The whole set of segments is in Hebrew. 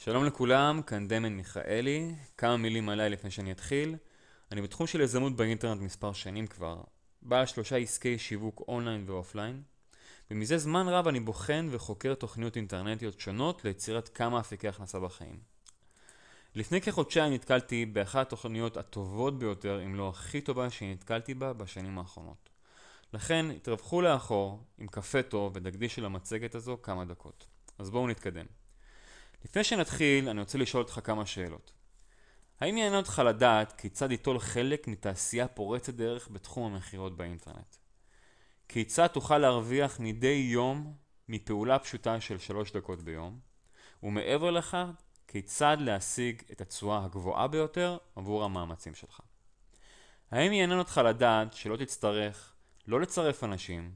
שלום לכולם, כאן דמן מיכאלי. כמה מילים עליי לפני שאני אתחיל. אני בתחום של יזמות באינטרנט מספר שנים כבר, בעל 3 עסקי שיווק אונליין ואופליין, ומזה זמן רב אני בוחן וחוקר תוכניות אינטרנטיות שונות ליצירת כמה אפיקי הכנסה בחיים. לפני כחודשיים נתקלתי באחת התוכניות הטובות ביותר, אם לא הכי טובה שנתקלתי בה בשנים האחרונות. לכן התרווחו לאחור עם קפה טוב ותקדישו למצגת הזו כמה דקות. אז בואו נתקדם. לפני שנתחיל, אני רוצה לשאול אותך כמה שאלות. האם יעניין אותך לדעת כיצד ליטול חלק מתעשייה פורצת דרך בתחום המכירות באינטרנט? כיצד תוכל להרוויח מדי יום מפעולה פשוטה של 3 דקות ביום? ומעבר לכך, כיצד להשיג את התשואה הגבוהה ביותר עבור המאמצים שלך? האם יעניין אותך לדעת שלא תצטרך לא לצרף אנשים,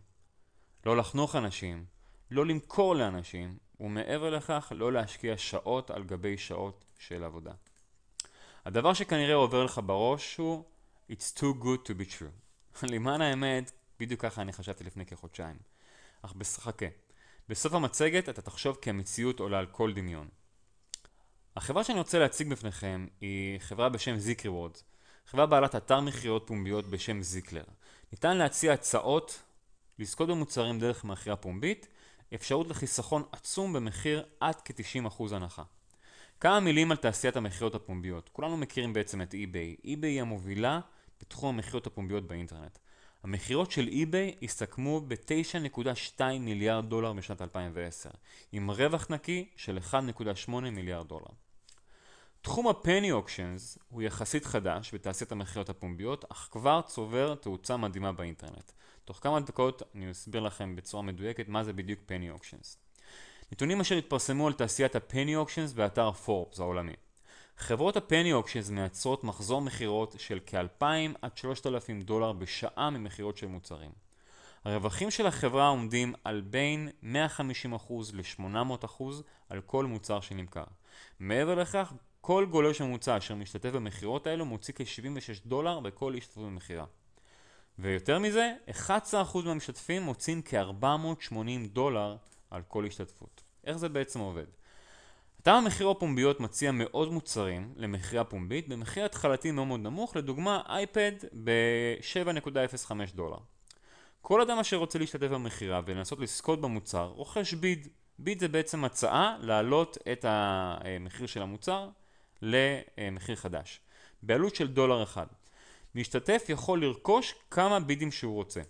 לא לחנוך אנשים, לא למכור לאנשים, ומעבר לכך לא להשקיע שעות על גבי שעות של עבודה? הדבר שכנראה עובר לך בראש הוא It's too good to be true. למען האמת, בדיוק ככה אני חשבתי לפני כחודשיים. אך חכה. בסוף המצגת אתה תחשוב כי המציאות עולה על כל דמיון. החברה שאני רוצה להציג בפניכם היא חברה בשם זיקריוורדס, חברה בעלת אתר מכירות פומביות בשם זיקלר. ניתן להציע הצעות לזכות במוצרים דרך מכירה פומבית, אפשרות לחיסכון עצום במחיר עד כ-90% הנחה. כמה מילים על תעשיית המכירות הפומביות. כולנו מכירים בעצם את eBay. eBay היא המובילה בתחום המכירות הפומביות באינטרנט. המכירות של eBay הסתכמו ב-9.2 מיליארד דולר בשנת 2010, עם רווח נקי של 1.8 מיליארד דולר. תחום הפני אוקשנס הוא יחסית חדש בתעשיית המכירות הפומביות, אך כבר צובר תאוצה מדהימה באינטרנט. תוך כמה דקות אני אסביר לכם בצורה מדויקת מה זה בדיוק פני אוקשנס. נתונים אשר התפרסמו על תעשיית הפני אוקשנס באתר פורבס העולמי. חברות הפני אוקשנס מייצרות מחזור מכירות של כ-2,000 עד 3,000 דולר בשעה ממכירות של מוצרים. הרווחים של החברה עומדים על בין 150% ל-800% על כל מוצר שנמכר. מעבר לכך, כל גולש ממוצע אשר משתתף במכירות האלו מוציא כ-76 דולר בכל השתתפות במכירה. ויותר מזה, 11% מהמשתתפים מוצאים כ-480 דולר על כל השתתפות. איך זה בעצם עובד? אתר המכירות פומביות מציע מאוד מוצרים למכירה פומבית במחיר התחלתי מאוד מאוד נמוך, לדוגמה אייפד ב-7.05 דולר. כל אדם אשר רוצה להשתתף במכירה ולנסות לזכות במוצר רוכש ביד. ביד זה בעצם הצעה להעלות את המחיר של המוצר למחיר חדש, בעלות של דולר אחד. משתתף יכול לרכוש כמה בידים שהוא רוצה.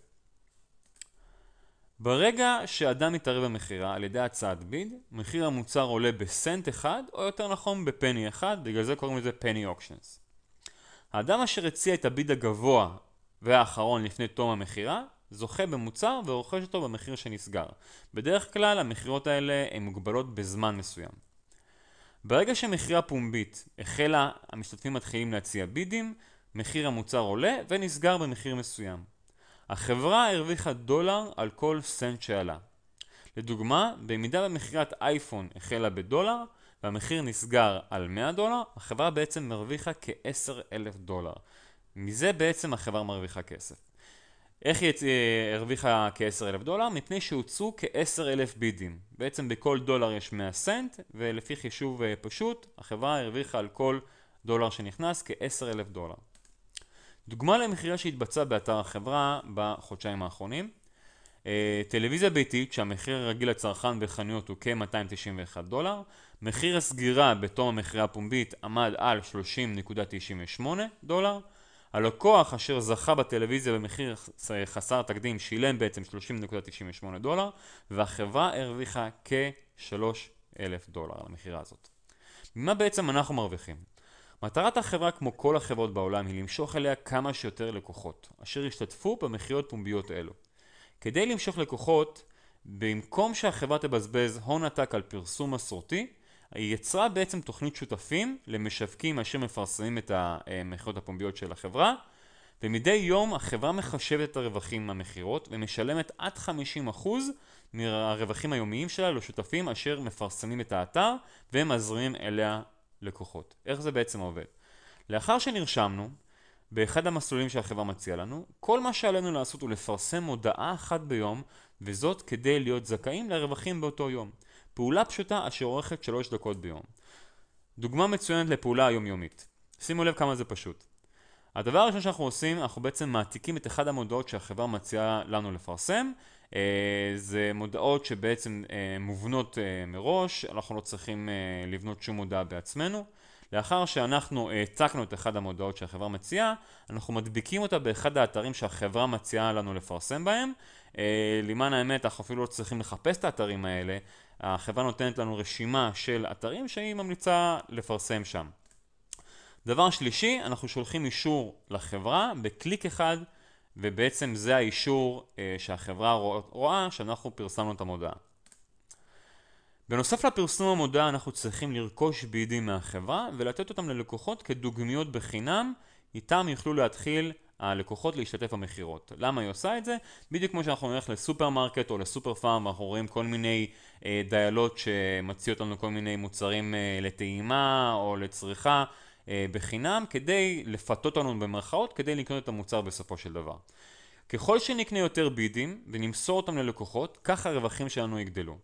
ברגע שאדם מתערב במכירה על ידי הצעת ביד, מחיר המוצר עולה בסנט אחד, או יותר נכון בפני אחד, בגלל זה קוראים לזה פני אוקשנס. האדם אשר הציע את הביד הגבוה והאחרון לפני תום המכירה, זוכה במוצר ורוכש אותו במחיר שנסגר. בדרך כלל המכירות האלה הן מוגבלות בזמן מסוים. ברגע שמכירה פומבית החלה, המשתתפים מתחילים להציע בידים, מחיר המוצר עולה ונסגר במחיר מסוים. החברה הרוויחה דולר על כל סנט שעלה. לדוגמה, במידה במכירת אייפון החלה בדולר והמחיר נסגר על 100 דולר, החברה בעצם מרוויחה כ-10,000 דולר. מזה בעצם החברה מרוויחה כסף. איך היא הרוויחה כ-10,000 דולר? מפני שהוצאו כ-10,000 בידים. בעצם בכל דולר יש 100 סנט, ולפי חישוב פשוט, החברה הרוויחה על כל דולר שנכנס כ-10,000 דולר. דוגמה למכירה שהתבצעה באתר החברה בחודשיים האחרונים. טלוויזיה ביתית שהמחיר הרגיל לצרכן בחנויות הוא כ-291 דולר. מחיר הסגירה בתום המכירה הפומבית עמד על 30.98 דולר. הלקוח אשר זכה בטלוויזיה במחיר חסר תקדים שילם בעצם 30.98 דולר, והחברה הרוויחה כ-3,000 דולר על המכירה הזאת. ממה בעצם אנחנו מרוויחים? מטרת החברה כמו כל החברות בעולם היא למשוך אליה כמה שיותר לקוחות, אשר ישתתפו במכירות פומביות אלו. כדי למשוך לקוחות, במקום שהחברה תבזבז הון עתק על פרסום מסורתי, היא יצרה בעצם תוכנית שותפים למשווקים אשר מפרסמים את המכירות הפומביות של החברה, ומדי יום החברה מחשבת את הרווחים מהמכירות ומשלמת עד 50% מהרווחים היומיים שלה לשותפים אשר מפרסמים את האתר ומזרימים אליה לקוחות. איך זה בעצם עובד? לאחר שנרשמנו באחד המסלולים שהחברה מציעה לנו, כל מה שעלינו לעשות הוא לפרסם הודעה אחת ביום, וזאת כדי להיות זכאים לרווחים באותו יום. פעולה פשוטה אשר אורכת 3 דקות ביום. דוגמה מצוינת לפעולה היומיומית. שימו לב כמה זה פשוט. הדבר הראשון שאנחנו עושים, אנחנו בעצם מעתיקים את אחד המודעות שהחברה מציעה לנו לפרסם. זה מודעות שבעצם מובנות מראש, אנחנו לא צריכים לבנות שום מודעה בעצמנו. לאחר שאנחנו העתקנו את אחד המודעות שהחברה מציעה, אנחנו מדביקים אותה באחד האתרים שהחברה מציעה לנו לפרסם בהם. למען האמת, אנחנו אפילו לא צריכים לחפש את האתרים האלה. החברה נותנת לנו רשימה של אתרים שהיא ממליצה לפרסם שם. דבר שלישי, אנחנו שולחים אישור לחברה בקליק אחד, ובעצם זה האישור שהחברה רואה שאנחנו פרסמנו את המודעה. בנוסף לפרסום המודעה, אנחנו צריכים לרכוש בידים מהחברה ולתת אותם ללקוחות כדוגמיות בחינם, איתם יוכלו להתחיל הלקוחות להשתתף במחירות. למה היא עושה את זה? בדיוק כמו שאנחנו נלך לסופרמרקט או לסופר פארם, ואנחנו רואים כל מיני דיילות שמציעות לנו כל מיני מוצרים לטעימה או לצריכה בחינם, כדי לפתות אותנו במרכאות, כדי לקנות את המוצר בסופו של דבר. ככל שנקנה יותר בידים ונמסור אותם ללקוחות, כך הרווחים שלנו יגדלו.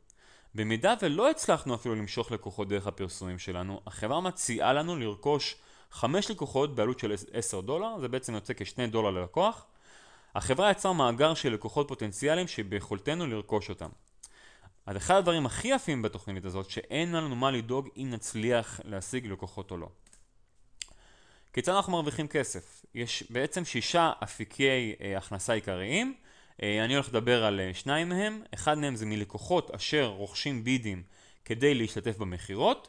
במידה ולא הצלחנו אפילו למשוך לקוחות דרך הפרסומים שלנו, החברה מציעה לנו לרכוש 5 לקוחות בעלות של $10, זה בעצם יוצא כ$2 ללקוח. החברה יצרה מאגר של לקוחות פוטנציאליים שביכולתנו לרכוש אותם. אז אחד הדברים הכי יפים בתוכנית הזאת, שאין לנו מה לדאוג אם נצליח להשיג לקוחות או לא. כיצד אנחנו מרוויחים כסף? יש בעצם 6 אפיקי הכנסה עיקריים. אני הולך לדבר על 2 מהם. אחד מהם זה מלקוחות אשר רוכשים בידים כדי להשתתף במחירות,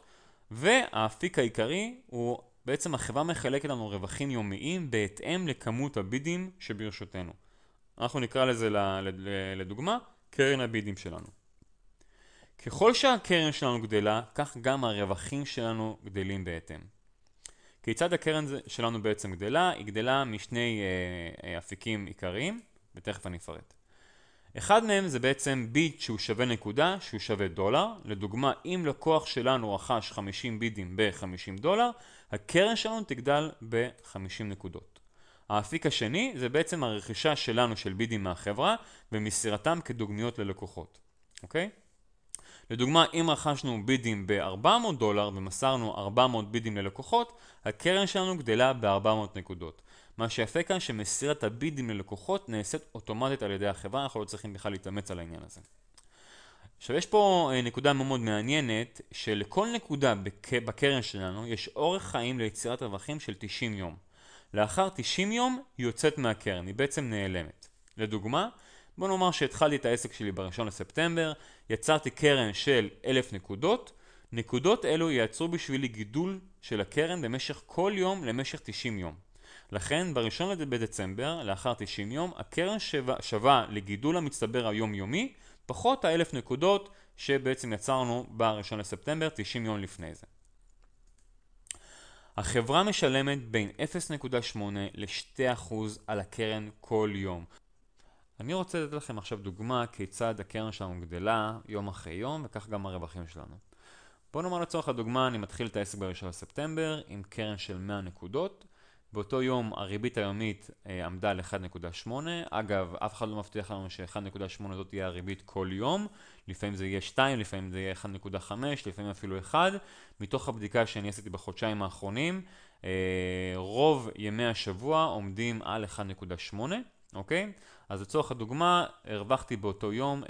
והאפיק העיקרי הוא בעצם החברה מחלקת לנו רווחים יומיים בהתאם לכמות הבידים שברשותנו. אנחנו נקרא לזה לדוגמה קרן הבידים שלנו. ככל שהקרן שלנו גדלה, כך גם הרווחים שלנו גדלים בהתאם. כיצד הקרן שלנו בעצם גדלה? היא גדלה משני אפיקים עיקריים, ותכף אני אפרט. אחד מהם זה בעצם ביד שהוא שווה נקודה, שהוא שווה $. לדוגמה, אם לקוח שלנו רכש 50 בידים ב$50, הקרן שלנו תגדל ב-50 נקודות. האפיק השני זה בעצם הרכישה שלנו של בידים מהחברה, ומסירתם כדוגמיות ללקוחות. אוקיי? לדוגמה, אם רכשנו בידים ב$400 ומסרנו 400 בידים ללקוחות, הקרן שלנו גדלה ב-400 נקודות. מה שיפה כאן שמסירת הבידים ללקוחות נעשית אוטומטית על ידי החברה, אנחנו לא צריכים בכלל להתאמץ על העניין הזה. עכשיו יש פה נקודה מאוד מעניינת, שלכל נקודה בקרן שלנו יש אורך חיים ליצירת רווחים של 90 יום. לאחר 90 יום היא יוצאת מהקרן, היא בעצם נעלמת. לדוגמה, בוא נאמר שהתחלתי את העסק שלי ב1 לספטמבר, יצרתי קרן של 1,000 נקודות, נקודות אלו ייצרו בשבילי גידול של הקרן במשך כל יום למשך 90 יום. לכן ב1 בדצמבר, לאחר 90 יום, הקרן שווה לגידול המצטבר היומיומי, פחות ה-1,000 נקודות שבעצם יצרנו ב1 לספטמבר, 90 יום לפני זה. החברה משלמת בין 0.8 ל-2% על הקרן כל יום. אני רוצה לתת לכם עכשיו דוגמה כיצד הקרן שלנו גדלה יום אחרי יום, וכך גם הרווחים שלנו. בוא נאמר לצורך הדוגמה, אני מתחיל את העסק ב1 לספטמבר עם קרן של 100 נקודות. באותו יום הריבית היומית עמדה על 1.8. אגב, אף אחד לא מבטיח לנו ש1.8 זאת תהיה הריבית כל יום. לפעמים זה יהיה 2, לפעמים זה יהיה 1.5, לפעמים אפילו 1. מתוך הבדיקה שאני עשיתי בחודשיים האחרונים, רוב ימי השבוע עומדים על 1.8. אוקיי? אז לצורך הדוגמה, הרווחתי באותו יום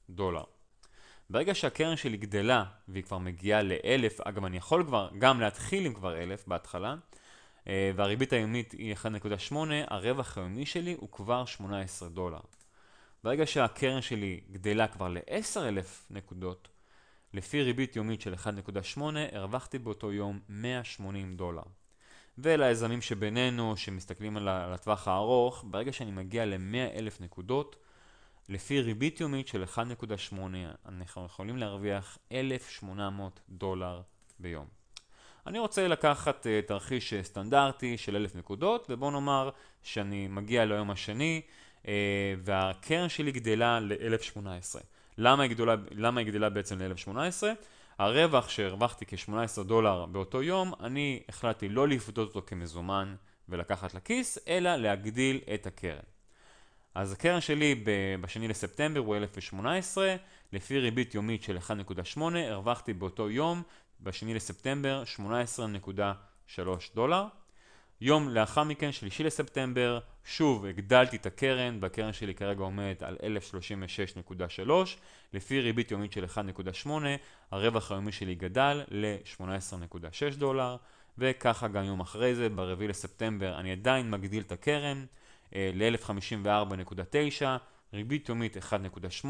$1.8. ברגע שהקרן שלי גדלה והיא כבר מגיעה ל-1,000, אגב אני יכול כבר גם להתחיל עם כבר 1,000 בהתחלה, והריבית היומית היא 1.8, הרווח היומי שלי הוא כבר $18. ברגע שהקרן שלי גדלה כבר ל-10,000 נקודות, לפי ריבית יומית של 1.8, הרווחתי באותו יום $180. וליזמים שבינינו שמסתכלים על הטווח הארוך, ברגע שאני מגיע ל-100,000 נקודות, לפי ריבית יומית של 1.8, אנחנו יכולים להרוויח $1,800 ביום. אני רוצה לקחת תרחיש סטנדרטי של 1,000 נקודות, ובוא נאמר שאני מגיע ליום השני, והקרן שלי גדלה ל-1,018. למה היא גדלה בעצם ל-1,018? הרווח שהרווחתי כ$18 באותו יום, אני החלטתי לא לפדות אותו כמזומן ולקחת לכיס, אלא להגדיל את הקרן. אז הקרן שלי ב2 לספטמבר הוא 1,018, לפי ריבית יומית של 1.8, הרווחתי באותו יום ב2 לספטמבר, $18.3. יום לאחר מכן, 3 לספטמבר, שוב הגדלתי את הקרן, והקרן שלי כרגע עומדת על 1,036.3, לפי ריבית יומית של 1.8, הרווח היומי שלי גדל ל$18.6, וככה גם יום אחרי זה, ב4 לספטמבר, אני עדיין מגדיל את הקרן ל-1,054.9, ריבית יומית 1.8,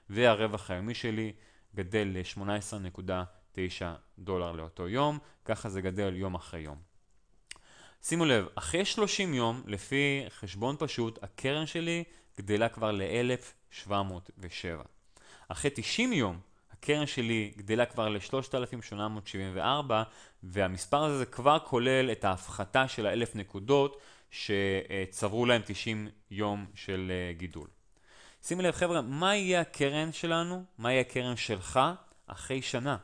והרווח היומי שלי גדל ל$18.9 לאותו יום, ככה זה גדל יום אחרי יום. שימו לב, אחרי 30 יום, לפי חשבון פשוט, הקרן שלי גדלה כבר ל-1,707. אחרי 90 יום, הקרן שלי גדלה כבר ל-3,874, והמספר הזה כבר כולל את ההפחתה של 1,000 נקודות שצברו להם 90 יום של גידול. שימו לב חבר'ה, מה יהיה הקרן שלנו? מה יהיה הקרן שלך אחרי שנה?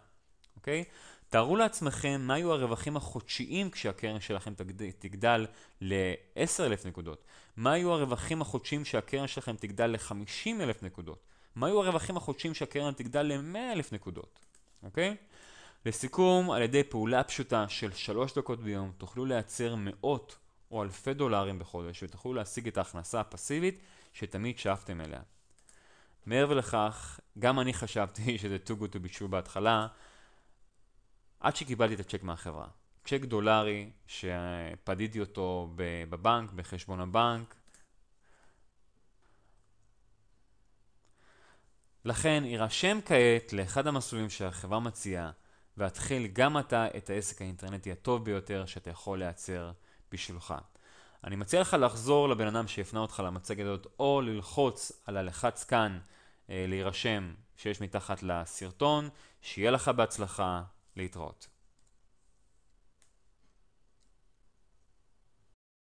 אוקיי? תארו לעצמכם מה יהיו הרווחים החודשיים כשהקרן שלכם תגדל ל-10,000 נקודות. מה יהיו הרווחים החודשיים שהקרן שלכם תגדל ל-50,000 נקודות. מה יהיו הרווחים החודשיים שהקרן תגדל ל-100,000 נקודות. אוקיי? לסיכום, על ידי פעולה פשוטה של 3 דקות ביום, תוכלו לייצר מאות או אלפי דולרים בחודש, ותוכלו להשיג את ההכנסה הפסיבית שתמיד שאפתם אליה. מעבר לכך, גם אני חשבתי שזה too good to be true בהתחלה, עד שקיבלתי את הצ'ק מהחברה. צ'ק דולרי שפדיתי אותו בבנק, בחשבון הבנק. לכן יירשם כעת לאחד המסלולים שהחברה מציעה, והתחיל גם אתה את העסק האינטרנטי הטוב ביותר שאתה יכול לייצר בשבילך. אני מציע לך לחזור לבן אדם שיפנה אותך למצגת הזאת, או ללחוץ על הלחץ כאן להירשם שיש מתחת לסרטון. שיהיה לך בהצלחה. להתראות.